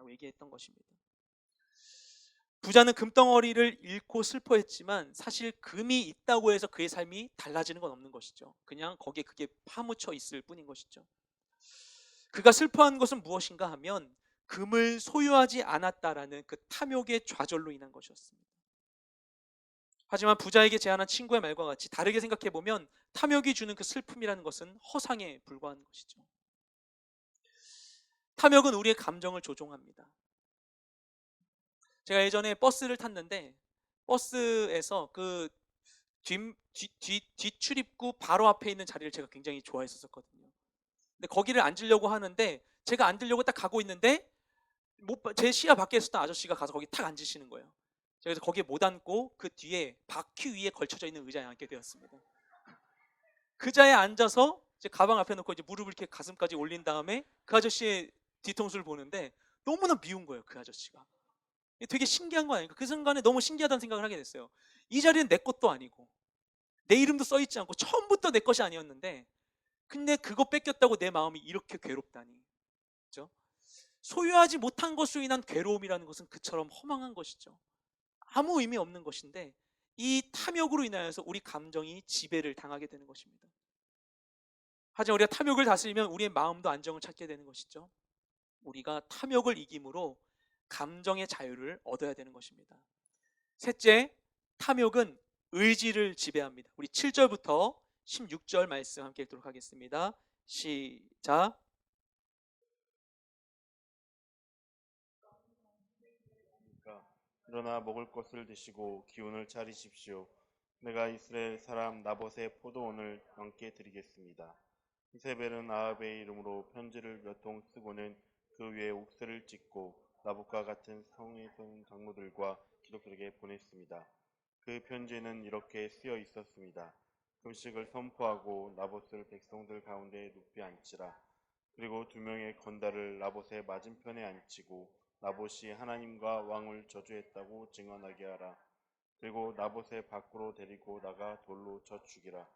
라고 얘기했던 것입니다. 부자는 금덩어리를 잃고 슬퍼했지만 사실 금이 있다고 해서 그의 삶이 달라지는 건 없는 것이죠. 그냥 거기에 그게 파묻혀 있을 뿐인 것이죠. 그가 슬퍼한 것은 무엇인가 하면 금을 소유하지 않았다라는 그 탐욕의 좌절로 인한 것이었습니다. 하지만 부자에게 제안한 친구의 말과 같이 다르게 생각해 보면 탐욕이 주는 그 슬픔이라는 것은 허상에 불과한 것이죠. 탐욕은 우리의 감정을 조종합니다. 제가 예전에 버스를 탔는데 버스에서 그 뒷출입구 바로 앞에 있는 자리를 제가 굉장히 좋아했었거든요. 근데 거기를 앉으려고 하는데 제가 앉으려고 딱 가고 있는데 제 시야 밖에 있었던 아저씨가 가서 거기 탁 앉으시는 거예요. 그래서 거기에 못 앉고 그 뒤에 바퀴 위에 걸쳐져 있는 의자에 앉게 되었습니다. 그 자리에 앉아서 이제 가방 앞에 놓고 이제 무릎을 이렇게 가슴까지 올린 다음에 그 아저씨의 뒤통수를 보는데 너무나 미운 거예요, 그 아저씨가. 되게 신기한 거 아닙니까? 그 순간에 너무 신기하다는 생각을 하게 됐어요. 이 자리는 내 것도 아니고 내 이름도 써 있지 않고 처음부터 내 것이 아니었는데 근데 그거 뺏겼다고 내 마음이 이렇게 괴롭다니. 그렇죠? 소유하지 못한 것으로 인한 괴로움이라는 것은 그처럼 허망한 것이죠. 아무 의미 없는 것인데 이 탐욕으로 인하여서 우리 감정이 지배를 당하게 되는 것입니다. 하지만 우리가 탐욕을 다스리면 우리의 마음도 안정을 찾게 되는 것이죠. 우리가 탐욕을 이김으로 감정의 자유를 얻어야 되는 것입니다. 셋째, 탐욕은 의지를 지배합니다. 우리 7절부터 16절 말씀 함께 읽도록 하겠습니다. 시작. 일어나 먹을 것을 드시고 기운을 차리십시오. 내가 이스라엘 사람 나봇의 포도원을 왕께 드리겠습니다. 이세벨은 아합의 이름으로 편지를 몇 통 쓰고는 그 위에 옥새를 찍고 나봇과 같은 성에 선 장로들과 기독들에게 보냈습니다. 그 편지에는 이렇게 쓰여 있었습니다. 금식을 선포하고 나봇을 백성들 가운데 높이 앉히라. 그리고 2명의 건달을 나봇의 맞은편에 앉히고 나봇이 하나님과 왕을 저주했다고 증언하게 하라. 그리고 나봇의 밖으로 데리고 나가 돌로 쳐 죽이라.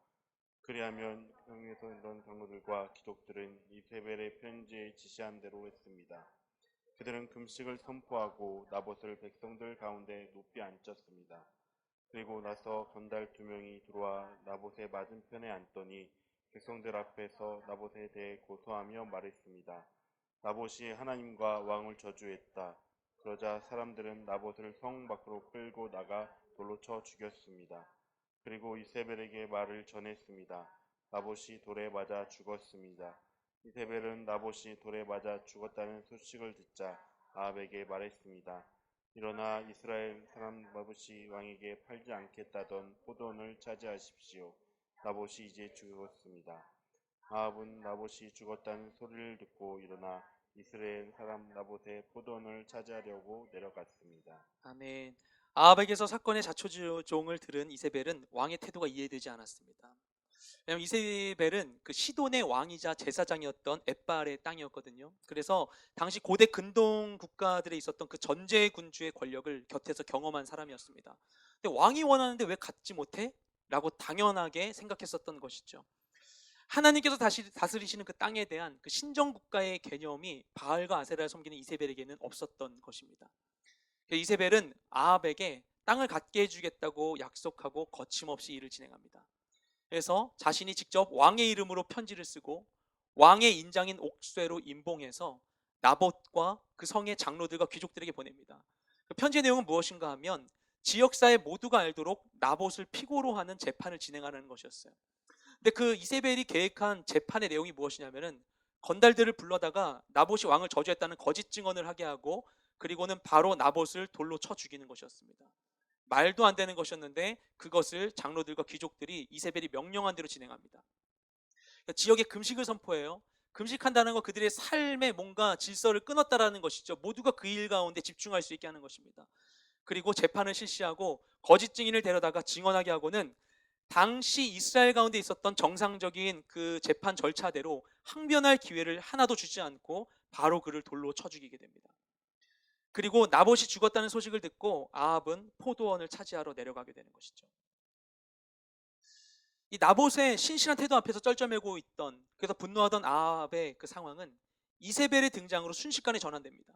그리하면 성에서 있던 장로들과 기독들은 이세벨의 편지에 지시한 대로 했습니다. 그들은 금식을 선포하고 나봇을 백성들 가운데 높이 앉혔습니다. 그리고 나서 건달 2명이 들어와 나봇의 맞은편에 앉더니 백성들 앞에서 나봇에 대해 고소하며 말했습니다. 나봇이 하나님과 왕을 저주했다. 그러자 사람들은 나봇을 성 밖으로 끌고 나가 돌로 쳐 죽였습니다. 그리고 이세벨에게 말을 전했습니다. 나봇이 돌에 맞아 죽었습니다. 이세벨은 나봇이 돌에 맞아 죽었다는 소식을 듣자 아합에게 말했습니다. 일어나 이스라엘 사람 나봇이 왕에게 팔지 않겠다던 포도원을 차지하십시오. 나봇이 이제 죽었습니다. 아합은 나봇이 죽었다는 소리를 듣고 일어나 이스라엘 사람 나봇의 포도원을 차지하려고 내려갔습니다. 아멘. 아합에게서 사건의 자초지종을 들은 이세벨은 왕의 태도가 이해되지 않았습니다. 왜냐하면 이세벨은 그 시돈의 왕이자 제사장이었던 엣바알의 땅이었거든요. 그래서 당시 고대 근동 국가들에 있었던 그 전제 군주의 권력을 곁에서 경험한 사람이었습니다. 근데 왕이 원하는데 왜 갖지 못해? 라고 당연하게 생각했었던 것이죠. 하나님께서 다시 다스리시는 그 땅에 대한 그 신정국가의 개념이 바알과 아세라를 섬기는 이세벨에게는 없었던 것입니다. 이세벨은 아합에게 땅을 갖게 해주겠다고 약속하고 거침없이 일을 진행합니다. 그래서 자신이 직접 왕의 이름으로 편지를 쓰고 왕의 인장인 옥쇠로 임봉해서 나봇과 그 성의 장로들과 귀족들에게 보냅니다. 그 편지의 내용은 무엇인가 하면 지역사회 모두가 알도록 나봇을 피고로 하는 재판을 진행하는 것이었어요. 근데 그 이세벨이 계획한 재판의 내용이 무엇이냐면은 건달들을 불러다가 나봇이 왕을 저주했다는 거짓 증언을 하게 하고 그리고는 바로 나봇을 돌로 쳐 죽이는 것이었습니다. 말도 안 되는 것이었는데 그것을 장로들과 귀족들이 이세벨이 명령한 대로 진행합니다. 그러니까 지역에 금식을 선포해요. 금식한다는 건 그들의 삶에 뭔가 질서를 끊었다라는 것이죠. 모두가 그 일 가운데 집중할 수 있게 하는 것입니다. 그리고 재판을 실시하고 거짓 증인을 데려다가 증언하게 하고는 당시 이스라엘 가운데 있었던 정상적인 그 재판 절차대로 항변할 기회를 하나도 주지 않고 바로 그를 돌로 쳐 죽이게 됩니다. 그리고 나봇이 죽었다는 소식을 듣고 아합은 포도원을 차지하러 내려가게 되는 것이죠. 이 나봇의 신실한 태도 앞에서 쩔쩔매고 있던, 그래서 분노하던 아합의 그 상황은 이세벨의 등장으로 순식간에 전환됩니다.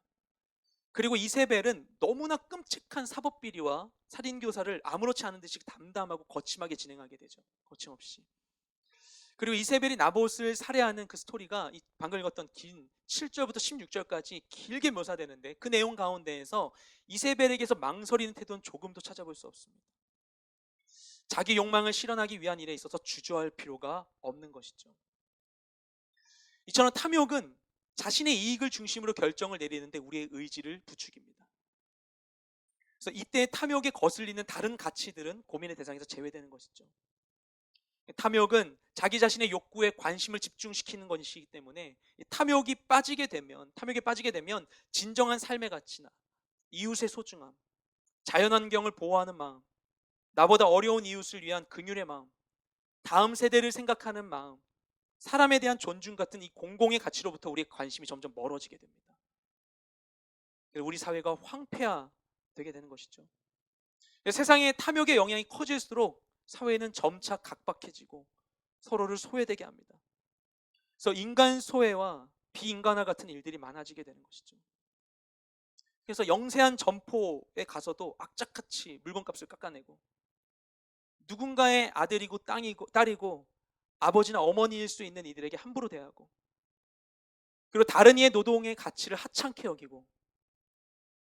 그리고 이세벨은 너무나 끔찍한 사법비리와 살인교사를 아무렇지 않은 듯이 담담하고 거침하게 진행하게 되죠. 거침없이. 그리고 이세벨이 나봇을 살해하는 그 스토리가 방금 읽었던 긴 7절부터 16절까지 길게 묘사되는데, 그 내용 가운데에서 이세벨에게서 망설이는 태도는 조금도 찾아볼 수 없습니다. 자기 욕망을 실현하기 위한 일에 있어서 주저할 필요가 없는 것이죠. 이처럼 탐욕은 자신의 이익을 중심으로 결정을 내리는데 우리의 의지를 부추깁니다. 그래서 이때 탐욕에 거슬리는 다른 가치들은 고민의 대상에서 제외되는 것이죠. 탐욕은 자기 자신의 욕구에 관심을 집중시키는 것이기 때문에 탐욕에 빠지게 되면 진정한 삶의 가치나 이웃의 소중함, 자연환경을 보호하는 마음, 나보다 어려운 이웃을 위한 긍휼의 마음, 다음 세대를 생각하는 마음, 사람에 대한 존중 같은 이 공공의 가치로부터 우리의 관심이 점점 멀어지게 됩니다. 우리 사회가 황폐화되게 되는 것이죠. 세상의 탐욕의 영향이 커질수록 사회는 점차 각박해지고 서로를 소외되게 합니다. 그래서 인간 소외와 비인간화 같은 일들이 많아지게 되는 것이죠. 그래서 영세한 점포에 가서도 악착같이 물건값을 깎아내고, 누군가의 아들이고 딸이고 아버지나 어머니일 수 있는 이들에게 함부로 대하고, 그리고 다른 이의 노동의 가치를 하찮게 여기고,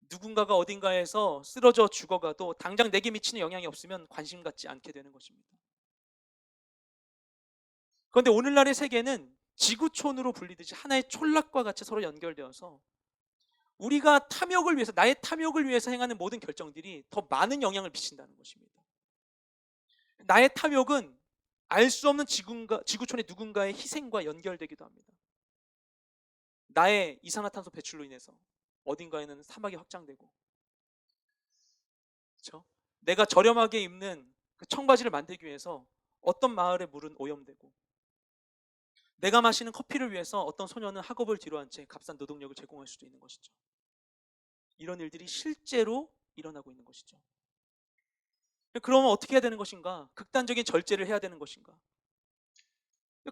누군가가 어딘가에서 쓰러져 죽어가도 당장 내게 미치는 영향이 없으면 관심 갖지 않게 되는 것입니다. 그런데 오늘날의 세계는 지구촌으로 불리듯이 하나의 촌락과 같이 서로 연결되어서 우리가 탐욕을 위해서, 나의 탐욕을 위해서 행하는 모든 결정들이 더 많은 영향을 미친다는 것입니다. 나의 탐욕은 알 수 없는 지구촌의 누군가의 희생과 연결되기도 합니다. 나의 이산화탄소 배출로 인해서 어딘가에는 사막이 확장되고, 그렇죠? 내가 저렴하게 입는 그 청바지를 만들기 위해서 어떤 마을의 물은 오염되고, 내가 마시는 커피를 위해서 어떤 소녀는 학업을 뒤로한 채 값싼 노동력을 제공할 수도 있는 것이죠. 이런 일들이 실제로 일어나고 있는 것이죠. 그러면 어떻게 해야 되는 것인가? 극단적인 절제를 해야 되는 것인가?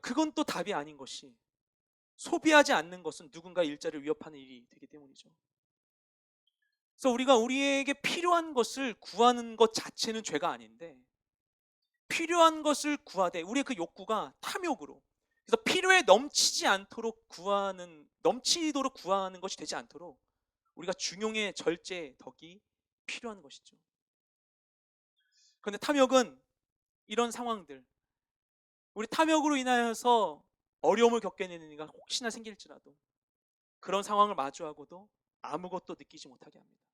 그건 또 답이 아닌 것이, 소비하지 않는 것은 누군가 일자리를 위협하는 일이 되기 때문이죠. 그래서 우리가 우리에게 필요한 것을 구하는 것 자체는 죄가 아닌데, 필요한 것을 구하되 우리의 그 욕구가 탐욕으로, 그래서 필요에 넘치도록 구하는 것이 되지 않도록 우리가 중용의 절제 덕이 필요한 것이죠. 그런데 탐욕은 이런 상황들, 우리 탐욕으로 인하여서 어려움을 겪게 되는 일이 혹시나 생길지라도 그런 상황을 마주하고도 아무것도 느끼지 못하게 합니다.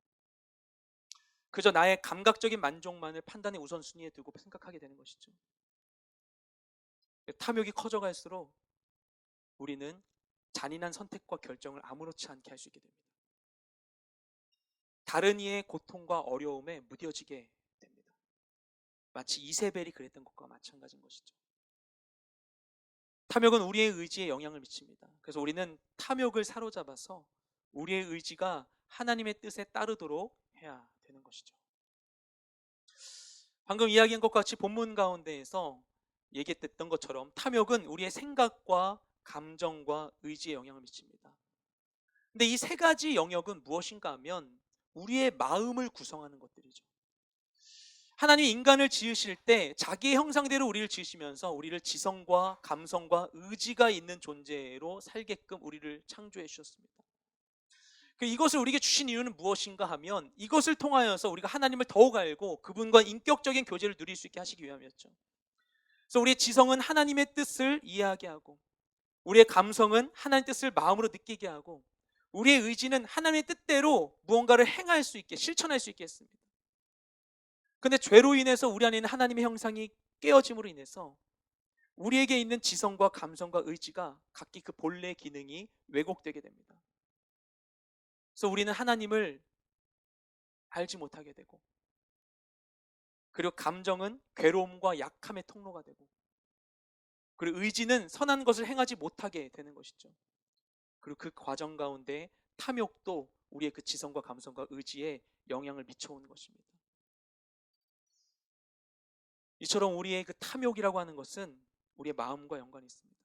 그저 나의 감각적인 만족만을 판단의 우선순위에 두고 생각하게 되는 것이죠. 탐욕이 커져갈수록 우리는 잔인한 선택과 결정을 아무렇지 않게 할 수 있게 됩니다. 다른 이의 고통과 어려움에 무뎌지게 됩니다. 마치 이세벨이 그랬던 것과 마찬가지인 것이죠. 탐욕은 우리의 의지에 영향을 미칩니다. 그래서 우리는 탐욕을 사로잡아서 우리의 의지가 하나님의 뜻에 따르도록 해야 되는 것이죠. 방금 이야기한 것과 같이 본문 가운데에서 얘기했던 것처럼 탐욕은 우리의 생각과 감정과 의지에 영향을 미칩니다. 근데 이 세 가지 영역은 무엇인가 하면 우리의 마음을 구성하는 것들이죠. 하나님이 인간을 지으실 때 자기의 형상대로 우리를 지으시면서 우리를 지성과 감성과 의지가 있는 존재로 살게끔 우리를 창조해 주셨습니다. 이것을 우리에게 주신 이유는 무엇인가 하면 이것을 통하여서 우리가 하나님을 더욱 알고 그분과 인격적인 교제를 누릴 수 있게 하시기 위함이었죠. 그래서 우리의 지성은 하나님의 뜻을 이해하게 하고, 우리의 감성은 하나님의 뜻을 마음으로 느끼게 하고, 우리의 의지는 하나님의 뜻대로 무언가를 행할 수 있게, 실천할 수 있게 했습니다. 그런데 죄로 인해서 우리 안에 있는 하나님의 형상이 깨어짐으로 인해서 우리에게 있는 지성과 감성과 의지가 각기 그 본래 기능이 왜곡되게 됩니다. 그래서 우리는 하나님을 알지 못하게 되고, 그리고 감정은 괴로움과 약함의 통로가 되고, 그리고 의지는 선한 것을 행하지 못하게 되는 것이죠. 그리고 그 과정 가운데 탐욕도 우리의 그 지성과 감성과 의지에 영향을 미쳐오는 것입니다. 이처럼 우리의 그 탐욕이라고 하는 것은 우리의 마음과 연관이 있습니다.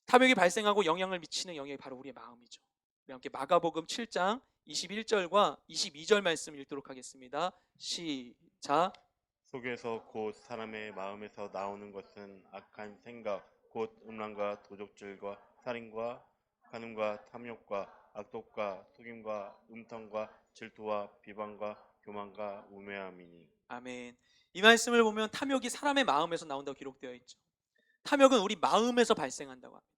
탐욕이 발생하고 영향을 미치는 영역이 바로 우리의 마음이죠. 우리 함께 마가복음 7장 21절과 22절 말씀 읽도록 하겠습니다. 시작. 속에서 곧 사람의 마음에서 나오는 것은 악한 생각, 곧 음란과 도적질과 살인과 간음과 탐욕과 악독과 속임과 음탕과 질투와 비방과 교만과 우매함이니. 아멘. 이 말씀을 보면 탐욕이 사람의 마음에서 나온다고 기록되어 있죠. 탐욕은 우리 마음에서 발생한다고 합니다.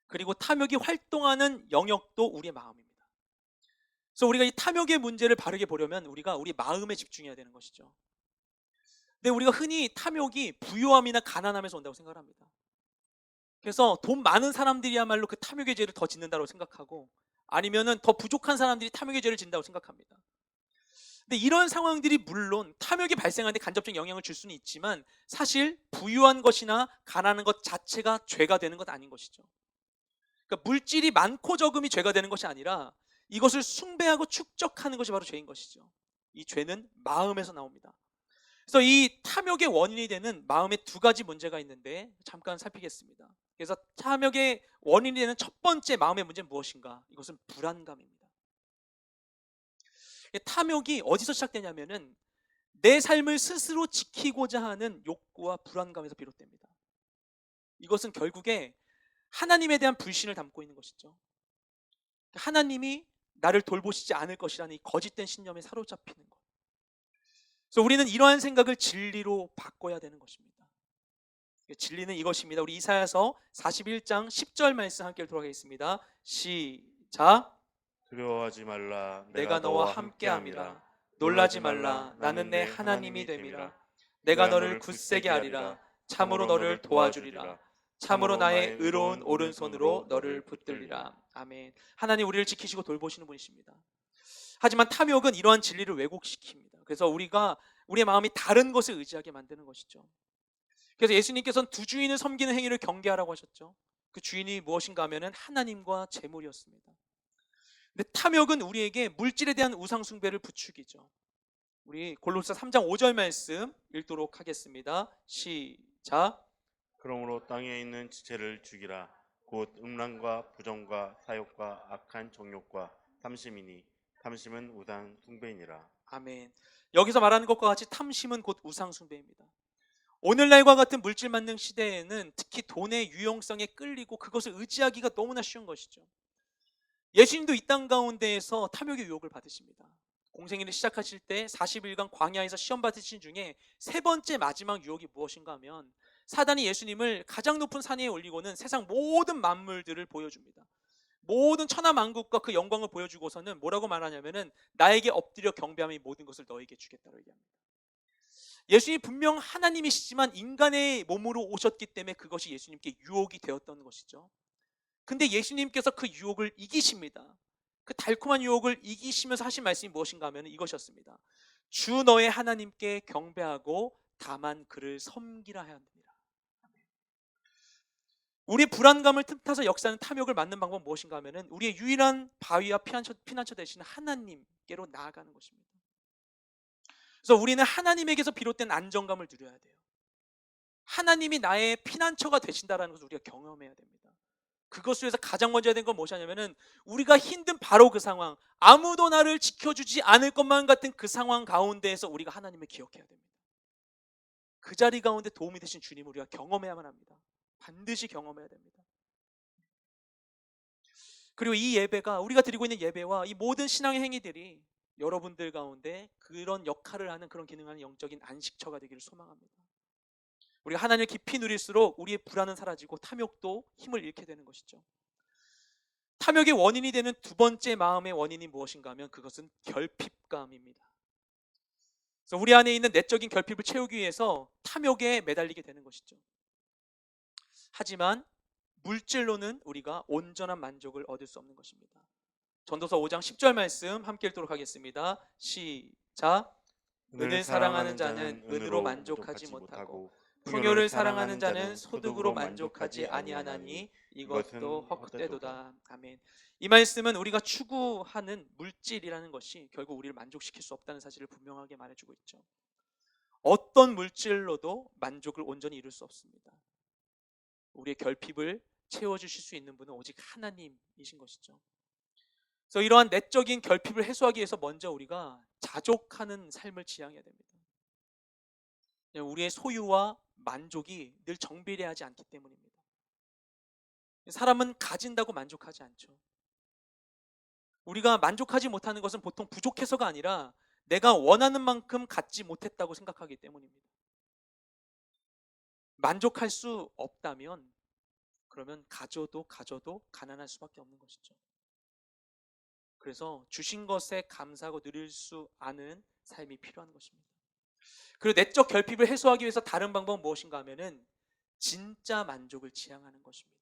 그리고 탐욕이 활동하는 영역도 우리의 마음입니다. 그래서 우리가 이 탐욕의 문제를 바르게 보려면 우리가 우리 마음에 집중해야 되는 것이죠. 근데 우리가 흔히 탐욕이 부유함이나 가난함에서 온다고 생각을 합니다. 그래서 돈 많은 사람들이야말로 그 탐욕의 죄를 더 짓는다고 생각하고, 아니면은 더 부족한 사람들이 탐욕의 죄를 짓는다고 생각합니다. 근데 이런 상황들이 물론 탐욕이 발생하는데 간접적 영향을 줄 수는 있지만, 사실 부유한 것이나 가난한 것 자체가 죄가 되는 것 아닌 것이죠. 그러니까 물질이 많고 적음이 죄가 되는 것이 아니라 이것을 숭배하고 축적하는 것이 바로 죄인 것이죠. 이 죄는 마음에서 나옵니다. 그래서 이 탐욕의 원인이 되는 마음에 두 가지 문제가 있는데 잠깐 살피겠습니다. 그래서 탐욕의 원인이 되는 첫 번째 마음의 문제는 무엇인가? 이것은 불안감입니다. 탐욕이 어디서 시작되냐면은 내 삶을 스스로 지키고자 하는 욕구와 불안감에서 비롯됩니다. 이것은 결국에 하나님에 대한 불신을 담고 있는 것이죠. 하나님이 나를 돌보시지 않을 것이라는 이 거짓된 신념에 사로잡히는 것. 그래서 우리는 이러한 생각을 진리로 바꿔야 되는 것입니다. 진리는 이것입니다. 우리 이사야서 41장 10절 말씀 함께 돌아가겠습니다. 시작. 두려워하지 말라. 내가 너와 함께함이라. 놀라지 말라. 나는 내 하나님이 됨이라. 내가 너를 굳세게 하리라. 참으로 너를 도와주리라. 참으로 나의 의로운 오른손으로 너를 붙들리라. 아멘. 하나님 우리를 지키시고 돌보시는 분이십니다. 하지만 탐욕은 이러한 진리를 왜곡시킵니다. 그래서 우리의 마음이 다른 것을 의지하게 만드는 것이죠. 그래서 예수님께서는 두 주인을 섬기는 행위를 경계하라고 하셨죠. 그 주인이 무엇인가 하면은 하나님과 재물이었습니다. 근데 탐욕은 우리에게 물질에 대한 우상 숭배를 부추기죠. 우리 골로새 3장 5절 말씀 읽도록 하겠습니다. 시작. 그러므로 땅에 있는 지체를 죽이라. 곧 음란과 부정과 사욕과 악한 정욕과 탐심이니. 탐심은 우상 숭배이니라. 아멘. 여기서 말하는 것과 같이 탐심은 곧 우상 숭배입니다. 오늘날과 같은 물질 만능 시대에는 특히 돈의 유용성에 끌리고 그것을 의지하기가 너무나 쉬운 것이죠. 예수님도 이 땅 가운데에서 탐욕의 유혹을 받으십니다. 공생일을 시작하실 때 40일간 광야에서 시험 받으신 중에 세 번째 마지막 유혹이 무엇인가 하면, 사단이 예수님을 가장 높은 산 위에 올리고는 세상 모든 만물들을 보여줍니다. 모든 천하 만국과 그 영광을 보여주고서는 뭐라고 말하냐면은 나에게 엎드려 경배하면 이 모든 것을 너에게 주겠다고 얘기합니다. 예수님이 분명 하나님이시지만 인간의 몸으로 오셨기 때문에 그것이 예수님께 유혹이 되었던 것이죠. 근데 예수님께서 그 유혹을 이기십니다. 그 달콤한 유혹을 이기시면서 하신 말씀이 무엇인가 하면 이것이었습니다. 주 너의 하나님께 경배하고 다만 그를 섬기라 하였느니라. 우리의 불안감을 틈타서 역사하는 탐욕을 막는 방법은 무엇인가 하면 우리의 유일한 바위와 피난처 되시는 하나님께로 나아가는 것입니다. 그래서 우리는 하나님에게서 비롯된 안정감을 누려야 돼요. 하나님이 나의 피난처가 되신다는 것을 우리가 경험해야 됩니다. 그것을 위해서 가장 먼저 해야 되는 건 무엇이냐면은 우리가 힘든 바로 그 상황, 아무도 나를 지켜주지 않을 것만 같은 그 상황 가운데에서 우리가 하나님을 기억해야 됩니다. 그 자리 가운데 도움이 되신 주님을 우리가 경험해야만 합니다. 반드시 경험해야 됩니다. 그리고 이 예배가, 우리가 드리고 있는 예배와 이 모든 신앙의 행위들이 여러분들 가운데 그런 역할을 하는, 그런 기능하는 영적인 안식처가 되기를 소망합니다. 우리가 하나님을 깊이 누릴수록 우리의 불안은 사라지고 탐욕도 힘을 잃게 되는 것이죠. 탐욕의 원인이 되는 두 번째 마음의 원인이 무엇인가 하면 그것은 결핍감입니다. 그래서 우리 안에 있는 내적인 결핍을 채우기 위해서 탐욕에 매달리게 되는 것이죠. 하지만 물질로는 우리가 온전한 만족을 얻을 수 없는 것입니다. 전도서 5장 10절 말씀 함께 읽도록 하겠습니다. 시작. 은을 사랑하는 자는 은으로 만족하지 못하고 풍요를 사랑하는 자는 소득으로 만족하지 아니하나니 이것도 헛되도다. 아멘. 이 말씀은 우리가 추구하는 물질이라는 것이 결국 우리를 만족시킬 수 없다는 사실을 분명하게 말해주고 있죠. 어떤 물질로도 만족을 온전히 이룰 수 없습니다. 우리의 결핍을 채워주실 수 있는 분은 오직 하나님이신 것이죠. 그래서 이러한 내적인 결핍을 해소하기 위해서 먼저 우리가 자족하는 삶을 지향해야 됩니다. 우리의 소유와 만족이 늘 정비례하지 않기 때문입니다. 사람은 가진다고 만족하지 않죠. 우리가 만족하지 못하는 것은 보통 부족해서가 아니라 내가 원하는 만큼 갖지 못했다고 생각하기 때문입니다. 만족할 수 없다면 그러면 가져도 가난할 수밖에 없는 것이죠. 그래서 주신 것에 감사하고 누릴 수 아는 삶이 필요한 것입니다. 그리고 내적 결핍을 해소하기 위해서 다른 방법은 무엇인가 하면은 진짜 만족을 지향하는 것입니다.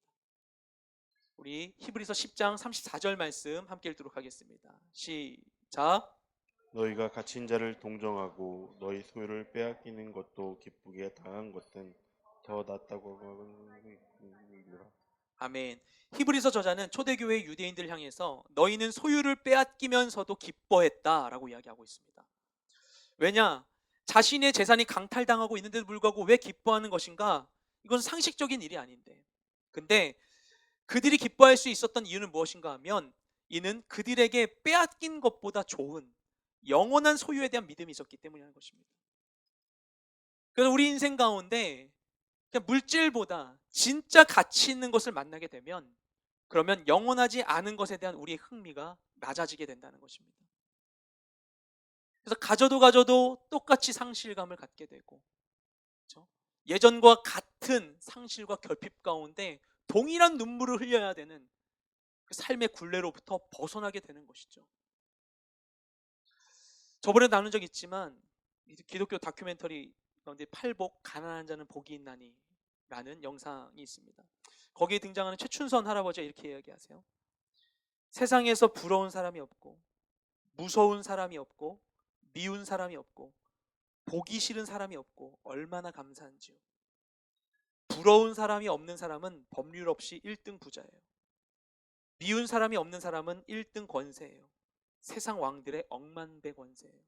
우리 히브리서 10장 34절 말씀 함께 읽도록 하겠습니다. 시작. 너희가 갇힌 자를 동정하고 너희 소유를 빼앗기는 것도 기쁘게 당한 것은 더 낫다고 하느니라. 아멘. 히브리서 저자는 초대교회 유대인들 향해서 너희는 소유를 빼앗기면서도 기뻐했다라고 이야기하고 있습니다. 왜냐? 자신의 재산이 강탈당하고 있는데도 불구하고 왜 기뻐하는 것인가? 이건 상식적인 일이 아닌데. 근데 그들이 기뻐할 수 있었던 이유는 무엇인가 하면 이는 그들에게 빼앗긴 것보다 좋은 영원한 소유에 대한 믿음이 있었기 때문이라는 것입니다. 그래서 우리 인생 가운데 그냥 물질보다 진짜 가치 있는 것을 만나게 되면 그러면 영원하지 않은 것에 대한 우리의 흥미가 낮아지게 된다는 것입니다. 그래서 가져도 똑같이 상실감을 갖게 되고, 그렇죠? 예전과 같은 상실과 결핍 가운데 동일한 눈물을 흘려야 되는 그 삶의 굴레로부터 벗어나게 되는 것이죠. 저번에 나눈 적 있지만 기독교 다큐멘터리 가운데 팔복 가난한 자는 복이 있나니 라는 영상이 있습니다. 거기에 등장하는 최춘선 할아버지가 이렇게 이야기하세요. 세상에서 부러운 사람이 없고 무서운 사람이 없고 미운 사람이 없고 보기 싫은 사람이 없고 얼마나 감사한지요. 부러운 사람이 없는 사람은 법률 없이 1등 부자예요. 미운 사람이 없는 사람은 1등 권세예요. 세상 왕들의 억만배 권세예요.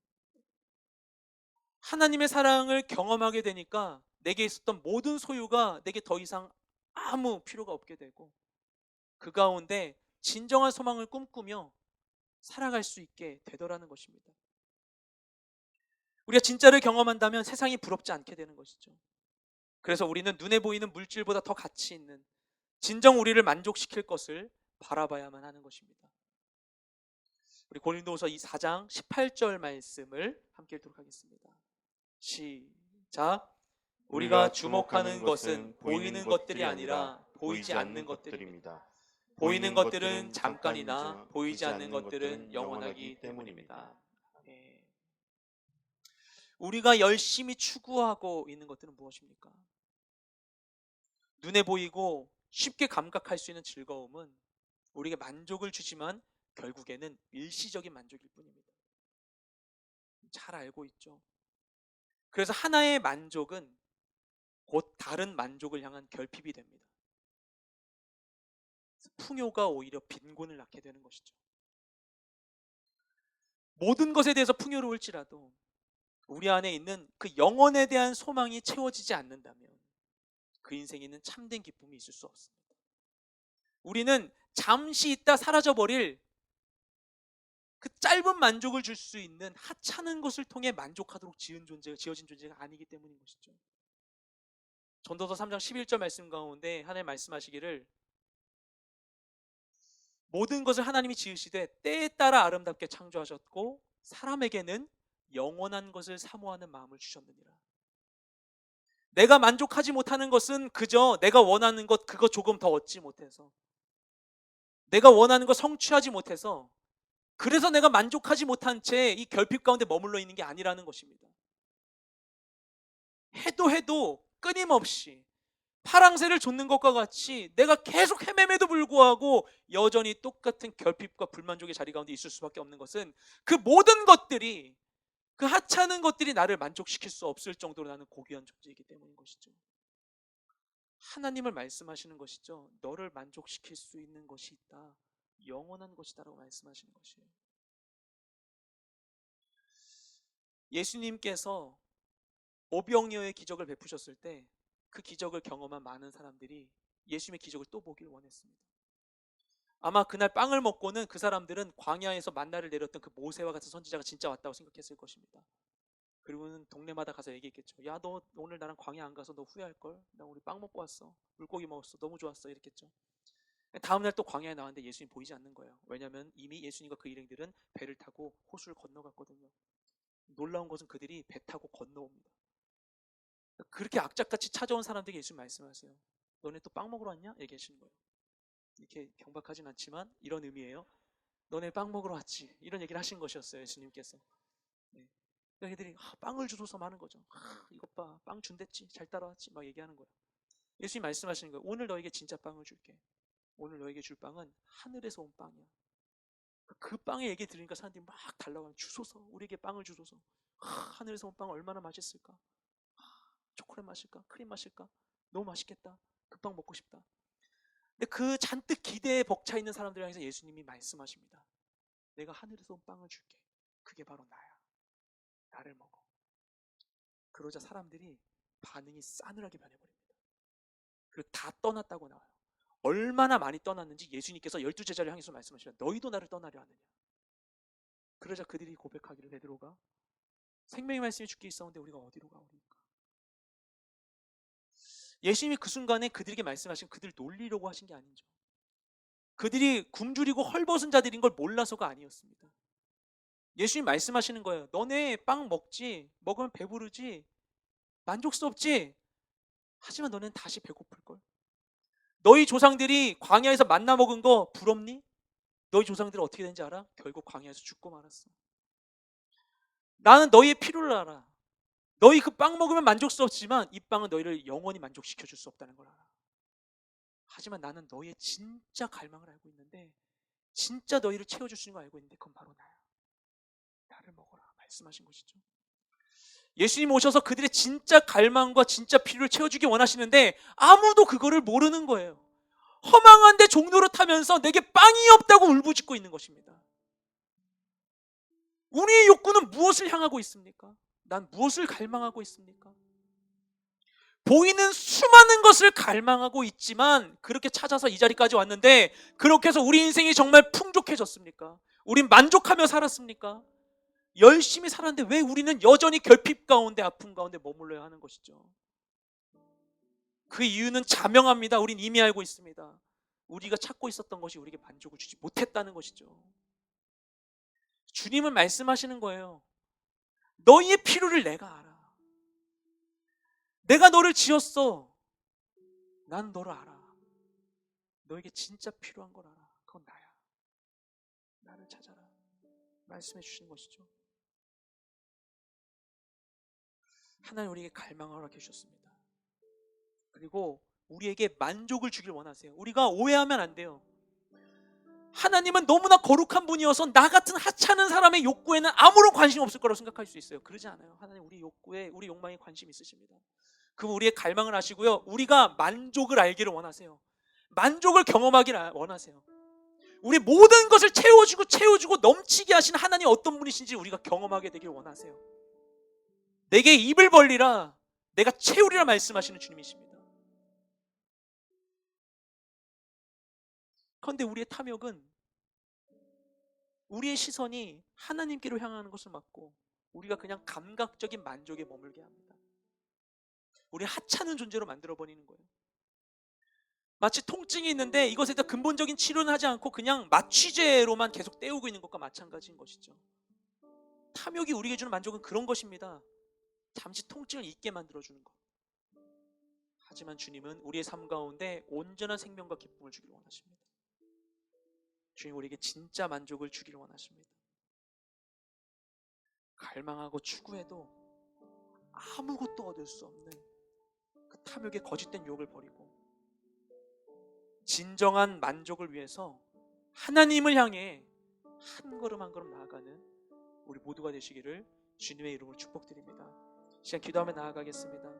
하나님의 사랑을 경험하게 되니까 내게 있었던 모든 소유가 내게 더 이상 아무 필요가 없게 되고 그 가운데 진정한 소망을 꿈꾸며 살아갈 수 있게 되더라는 것입니다. 우리가 진짜를 경험한다면 세상이 부럽지 않게 되는 것이죠. 그래서 우리는 눈에 보이는 물질보다 더 가치 있는 진정 우리를 만족시킬 것을 바라봐야만 하는 것입니다. 우리 고린도후서 4장 18절 말씀을 함께 읽도록 하겠습니다. 시작. 우리가 주목하는 것은 보이는 것들이 아니라 보이지 않는 것들입니다. 보이는 것들은 잠깐이나 보이지 않는 것들은 영원하기 때문입니다. 네. 우리가 열심히 추구하고 있는 것들은 무엇입니까? 눈에 보이고 쉽게 감각할 수 있는 즐거움은 우리에게 만족을 주지만 결국에는 일시적인 만족일 뿐입니다. 잘 알고 있죠. 그래서 하나의 만족은 곧 다른 만족을 향한 결핍이 됩니다. 풍요가 오히려 빈곤을 낳게 되는 것이죠. 모든 것에 대해서 풍요로울지라도 우리 안에 있는 그 영혼에 대한 소망이 채워지지 않는다면 그 인생에는 참된 기쁨이 있을 수 없습니다. 우리는 잠시 있다 사라져버릴 그 짧은 만족을 줄 수 있는 하찮은 것을 통해 만족하도록 지어진 존재가 아니기 때문인 것이죠. 전도서 3장 11절 말씀 가운데 하나님 말씀하시기를 모든 것을 하나님이 지으시되 때에 따라 아름답게 창조하셨고 사람에게는 영원한 것을 사모하는 마음을 주셨느니라. 내가 만족하지 못하는 것은 그저 내가 원하는 것 그거 조금 더 얻지 못해서 내가 원하는 것 성취하지 못해서 그래서 내가 만족하지 못한 채 이 결핍 가운데 머물러 있는 게 아니라는 것입니다. 해도 끊임없이 파랑새를 좇는 것과 같이 내가 계속 헤매매도 불구하고 여전히 똑같은 결핍과 불만족의 자리 가운데 있을 수밖에 없는 것은 그 모든 것들이 그 하찮은 것들이 나를 만족시킬 수 없을 정도로 나는 고귀한 존재이기 때문인 것이죠. 하나님을 말씀하시는 것이죠. 너를 만족시킬 수 있는 것이 있다. 영원한 것이다라고 말씀하시는 것이에요. 예수님께서 오병이어의 기적을 베푸셨을 때 그 기적을 경험한 많은 사람들이 예수님의 기적을 또 보길 원했습니다. 아마 그날 빵을 먹고는 그 사람들은 광야에서 만나를 내렸던 그 모세와 같은 선지자가 진짜 왔다고 생각했을 것입니다. 그리고는 동네마다 가서 얘기했겠죠. 야, 너 오늘 나랑 광야 안 가서 너 후회할걸? 나 우리 빵 먹고 왔어. 물고기 먹었어. 너무 좋았어. 이랬겠죠. 다음날 또 광야에 나왔는데 예수님 보이지 않는 거예요. 왜냐하면 이미 예수님과 그 일행들은 배를 타고 호수를 건너갔거든요. 놀라운 것은 그들이 배 타고 건너옵니다. 그렇게 악착같이 찾아온 사람들에게 예수님 말씀하세요. 너네 또 빵 먹으러 왔냐? 얘기하시는 거예요. 이렇게 경박하진 않지만 이런 의미예요. 너네 빵 먹으러 왔지. 이런 얘기를 하신 것이었어요. 예수님께서. 네. 그러니까 애들이 빵을 주소서 하는 거죠. 이것 봐. 빵 준댔지. 잘 따라왔지. 막 얘기하는 거예요. 예수님 말씀하시는 거예요. 오늘 너에게 진짜 빵을 줄게. 오늘 너에게 줄 빵은 하늘에서 온 빵이야. 그 빵의 얘기 들으니까 사람들이 막 달라고 주소서. 우리에게 빵을 주소서. 하늘에서 온 빵 얼마나 맛있을까. 초콜릿 맛일까? 크림 맛일까? 너무 맛있겠다. 그 빵 먹고 싶다. 근데 그 잔뜩 기대에 벅차 있는 사람들 향해서 예수님이 말씀하십니다. 내가 하늘에서 온 빵을 줄게. 그게 바로 나야. 나를 먹어. 그러자 사람들이 반응이 싸늘하게 변해버립니다. 그리고 다 떠났다고 나와요. 얼마나 많이 떠났는지 예수님께서 12제자를 향해서 말씀하시라. 너희도 나를 떠나려 하느냐. 그러자 그들이 고백하기를 베드로가 생명의 말씀이 주께 있사온데 우리가 어디로 가오리까. 예수님이 그 순간에 그들에게 말씀하신 그들 놀리려고 하신 게 아니죠. 그들이 굶주리고 헐벗은 자들인 걸 몰라서가 아니었습니다. 예수님 말씀하시는 거예요. 너네 빵 먹지, 먹으면 배부르지, 만족스럽지. 하지만 너는 다시 배고플걸. 너희 조상들이 광야에서 만나 먹은 거 부럽니? 너희 조상들은 어떻게 된지 알아? 결국 광야에서 죽고 말았어. 나는 너희의 필요를 알아. 너희 그 빵 먹으면 만족스럽지만 이 빵은 너희를 영원히 만족시켜 줄 수 없다는 걸 알아. 하지만 나는 너희의 진짜 갈망을 알고 있는데, 진짜 너희를 채워줄 수 있는 걸 알고 있는데 그건 바로 나야. 나를 먹어라 말씀하신 것이죠. 예수님 오셔서 그들의 진짜 갈망과 진짜 필요를 채워주기 원하시는데 아무도 그거를 모르는 거예요. 허망한데 종로를 타면서 내게 빵이 없다고 울부짖고 있는 것입니다. 우리의 욕구는 무엇을 향하고 있습니까? 난 무엇을 갈망하고 있습니까? 보이는 수많은 것을 갈망하고 있지만 그렇게 찾아서 이 자리까지 왔는데 그렇게 해서 우리 인생이 정말 풍족해졌습니까? 우린 만족하며 살았습니까? 열심히 살았는데 왜 우리는 여전히 결핍 가운데 아픔 가운데 머물러야 하는 것이죠? 그 이유는 자명합니다. 우린 이미 알고 있습니다. 우리가 찾고 있었던 것이 우리에게 만족을 주지 못했다는 것이죠. 주님은 말씀하시는 거예요. 너희의 필요를 내가 알아. 내가 너를 지었어. 난 너를 알아. 너에게 진짜 필요한 걸 알아. 그건 나야. 나를 찾아라. 말씀해 주시는 것이죠. 하나님 우리에게 갈망을 허락해 주셨습니다. 그리고 우리에게 만족을 주길 원하세요. 우리가 오해하면 안 돼요. 하나님은 너무나 거룩한 분이어서 나 같은 하찮은 사람의 욕구에는 아무런 관심 없을 거라고 생각할 수 있어요. 그러지 않아요. 하나님 우리 욕구에, 우리 욕망에 관심 있으십니다. 그 우리의 갈망을 하시고요. 우리가 만족을 알기를 원하세요. 만족을 경험하기를 원하세요. 우리 모든 것을 채워주고 넘치게 하신 하나님 어떤 분이신지 우리가 경험하게 되길 원하세요. 내게 입을 벌리라 내가 채우리라 말씀하시는 주님이십니다. 그런데 우리의 탐욕은 우리의 시선이 하나님께로 향하는 것을 막고 우리가 그냥 감각적인 만족에 머물게 합니다. 우리 하찮은 존재로 만들어버리는 거예요. 마치 통증이 있는데 이것에 대한 근본적인 치료는 하지 않고 그냥 마취제로만 계속 때우고 있는 것과 마찬가지인 것이죠. 탐욕이 우리에게 주는 만족은 그런 것입니다. 잠시 통증을 잊게 만들어주는 것. 하지만 주님은 우리의 삶 가운데 온전한 생명과 기쁨을 주기를 원하십니다. 주님 우리에게 진짜 만족을 주기를 원하십니다. 갈망하고 추구해도 아무것도 얻을 수 없는 그 탐욕의 거짓된 유혹을 버리고 진정한 만족을 위해서 하나님을 향해 한 걸음 한 걸음 나아가는 우리 모두가 되시기를 주님의 이름으로 축복드립니다. 시간 기도하며 나아가겠습니다.